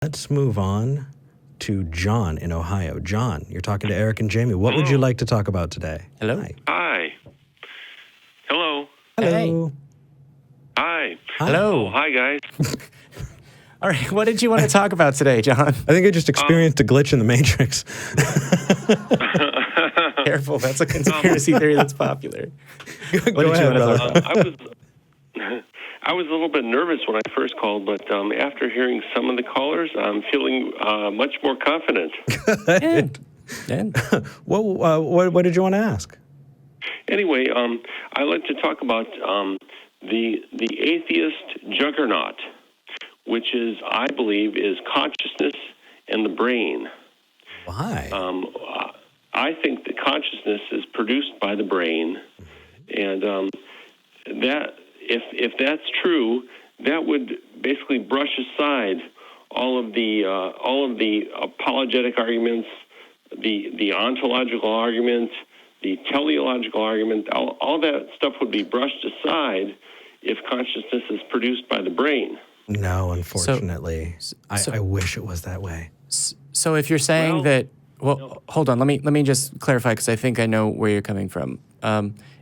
Let's move on to John in Ohio. John, you're talking to Eric and Jamie. What would you like to talk about today? Hello. Hi. Hello. Hello. Hi. Hello. Oh, hi, guys. All right. What did you want to talk about today, John? I think I just experienced a glitch in the Matrix. Careful. That's a conspiracy theory that's popular. Go ahead, brother. I was a little bit nervous when I first called, but after hearing some of the callers, I'm feeling much more confident. What did you want to ask? Anyway, I'd like to talk about the atheist juggernaut, which is, I believe, is consciousness and the brain. Why? I think that consciousness is produced by the brain, and that if that's true, that would basically brush aside all of the apologetic arguments, the ontological argument, the teleological argument. All that stuff would be brushed aside if consciousness is produced by the brain. No, unfortunately. I wish it was that way. So if you're saying hold on. Let me just clarify, because I think I know where you're coming from.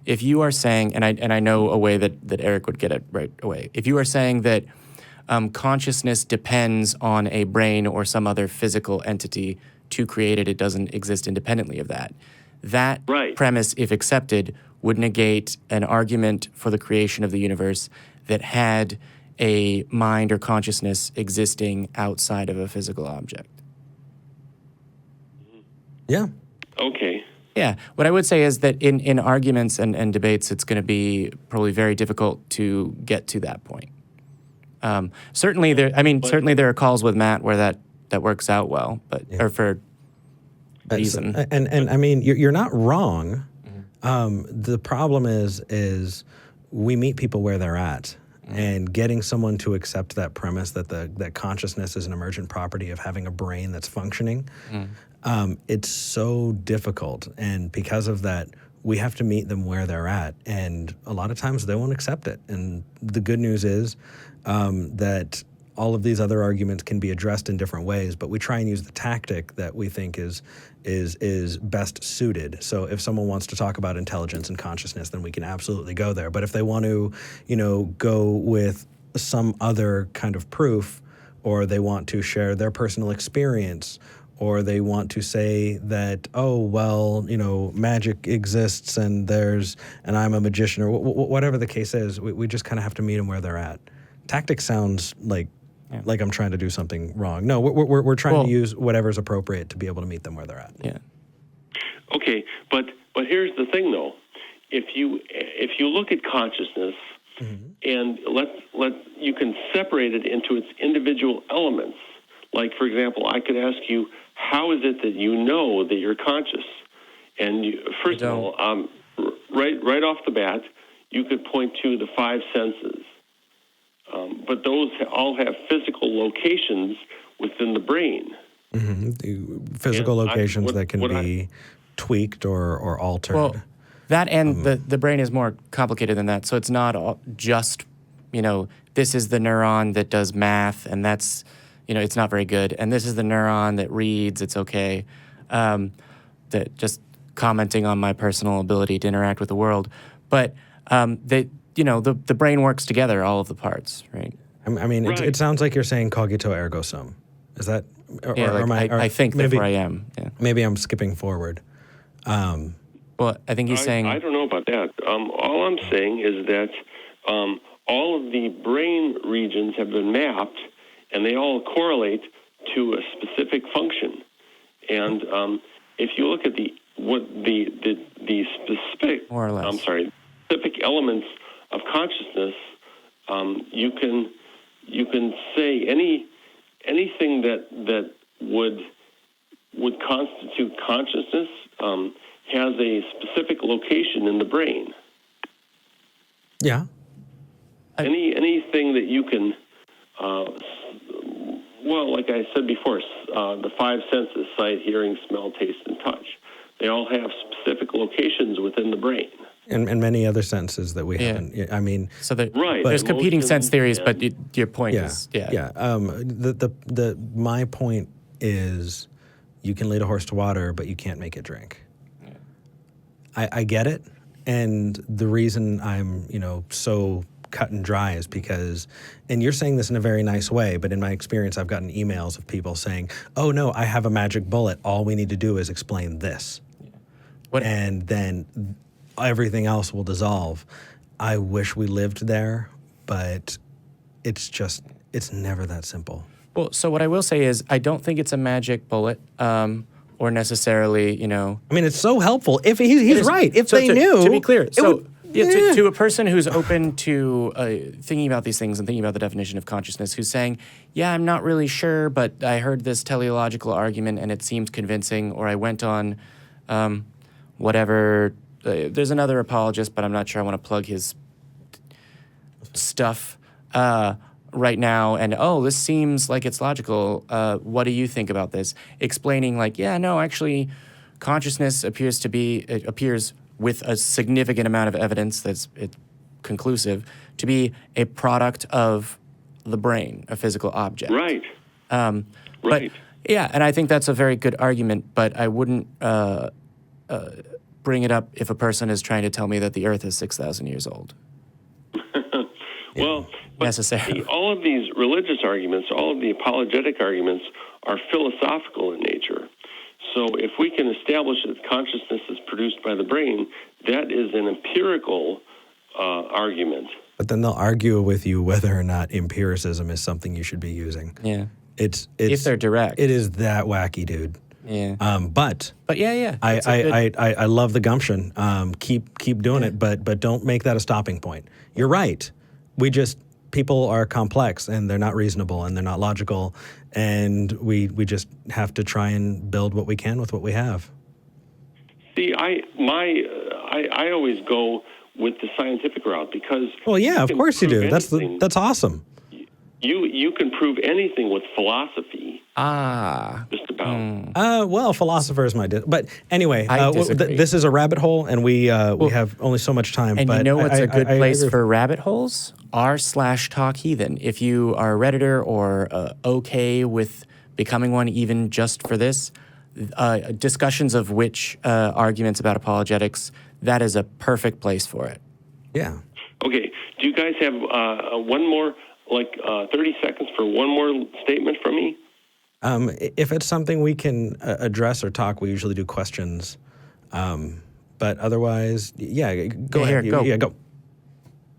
If you are saying, and I know a way that Eric would get it right away. If you are saying that consciousness depends on a brain or some other physical entity to create it, it doesn't exist independently of that. That premise, if accepted, would negate an argument for the creation of the universe that had a mind or consciousness existing outside of a physical object. Yeah. Okay. Yeah. What I would say is that in arguments and debates, it's going to be probably very difficult to get to that point. Certainly there are calls with Matt where that works out well, but or for reason. And I mean, you're not wrong. The problem is we meet people where they're at. And getting someone to accept that premise that consciousness is an emergent property of having a brain that's functioning, it's so difficult. And because of that, we have to meet them where they're at. And a lot of times they won't accept it. And the good news is that all of these other arguments can be addressed in different ways, but we try and use the tactic that we think is best suited. So if someone wants to talk about intelligence and consciousness, then we can absolutely go there. But if they want to, go with some other kind of proof, or they want to share their personal experience, or they want to say that, magic exists and I'm a magician, or whatever the case is, we just kind of have to meet them where they're at. Tactic sounds like I'm trying to do something wrong. No, we're trying to use whatever's appropriate to be able to meet them where they're at. Yeah. Okay, but here's the thing, though. If you look at consciousness, and you can separate it into its individual elements. Like, for example, I could ask you, how is it that you know that you're conscious? And first of all, right off the bat, you could point to the five senses. But those all have physical locations within the brain. Physical locations that can be tweaked or altered. Well, that and the brain is more complicated than that. So it's not just, this is the neuron that does math, and that's, it's not very good. And this is the neuron that reads, it's okay. That just commenting on my personal ability to interact with the world. But the brain works together, all of the parts, right? I mean, it sounds like you're saying cogito ergo sum. Is that? I think therefore I am. Yeah. Maybe I'm skipping forward. Well, I think he's saying... I don't know about that. All I'm saying is that all of the brain regions have been mapped, and they all correlate to a specific function. And if you look at the specific... More or less. Specific elements of consciousness, you can say anything that would constitute consciousness has a specific location in the brain. Yeah. Anything that you can, like I said before, the five senses: sight, hearing, smell, taste, and touch. They all have specific locations within the brain. in many other senses that we haven't. I mean, So there, Right. there's competing Emotions sense theories, but and- your point yeah, is, my point is, you can lead a horse to water, but you can't make it drink. I get it, and the reason I'm so cut and dry is because, and you're saying this in a very nice way, but in my experience, I've gotten emails of people saying, "Oh no, I have a magic bullet. All we need to do is explain this." What- And then everything else will dissolve. I wish we lived there, but it's never that simple. Well, so what I will say is, I don't think it's a magic bullet, or necessarily, I mean, it's so helpful. If he's right, if they knew. To be clear, it so would- to a person who's open to thinking about these things and thinking about the definition of consciousness, who's saying, yeah, I'm not really sure, but I heard this teleological argument and it seemed convincing, or I went on whatever. There's another apologist, but I'm not sure I want to plug his stuff right now, and this seems like it's logical. What do you think about this? Explaining like, yeah, no, actually, consciousness appears with a significant amount of evidence that's conclusive to be a product of the brain, a physical object. Right. But Right. yeah, and I think that's a very good argument, but I wouldn't bring it up if a person is trying to tell me that the Earth is 6,000 years old. Well, but Necessarily. all of these religious arguments, all of the apologetic arguments are philosophical in nature. So if we can establish that consciousness is produced by the brain, that is an empirical argument. But then they'll argue with you whether or not empiricism is something you should be using. Yeah. It's If they're direct. It is that wacky, dude. Yeah. But yeah. I love the gumption. Keep doing it, but don't make that a stopping point. You're right. People are complex and they're not reasonable and they're not logical, and we just have to try and build what we can with what we have. See, I always go with the scientific route because Well, yeah, of course you do. Anything. That's awesome. You can prove anything with philosophy. Just about. Well, philosophers might do, but anyway, I disagree. this is a rabbit hole, and we have only so much time. And but you know what's a good place agree. for rabbit holes? r/talkheathen. If you are a Redditor or okay with becoming one even just for this, discussions of which arguments about apologetics, that is a perfect place for it. Yeah. Okay. Do you guys have one more, 30 seconds for one more statement from me? If it's something we can address or talk, we usually do questions. But otherwise, yeah, go ahead. Here, go. Yeah, go.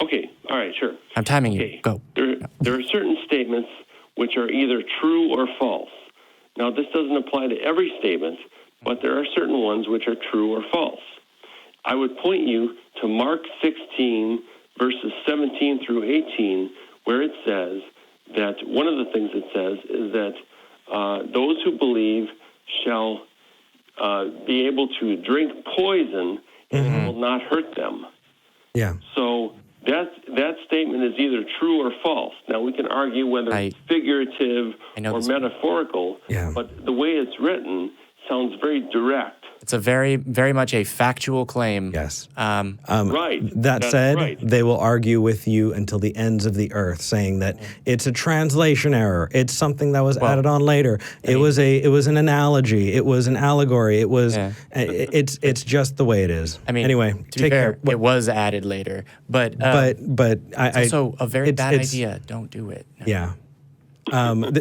Okay. All right. Sure. I'm timing you. Okay. Go. There are certain statements which are either true or false. Now, this doesn't apply to every statement, but there are certain ones which are true or false. I would point you to Mark 16, verses 17 through 18, where it says that one of the things it says is that those who believe shall be able to drink poison and it will not hurt them. Yeah. So that statement is either true or false. Now, we can argue whether it's figurative or metaphorical, but the way it's written sounds very direct. It's a very, very much a factual claim. Yes. Right. That That's said, right. they will argue with you until the ends of the earth, saying that it's a translation error. It's something that was added on later. It was an analogy. It was an allegory. It was. It's just the way it is. I mean, anyway, to be fair, it was added later, but it's also a very bad idea. Don't do it. No. Yeah.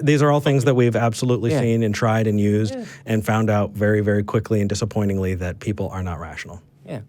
These are all things that we've absolutely seen and tried and used and found out very, very quickly and disappointingly that people are not rational. Yeah.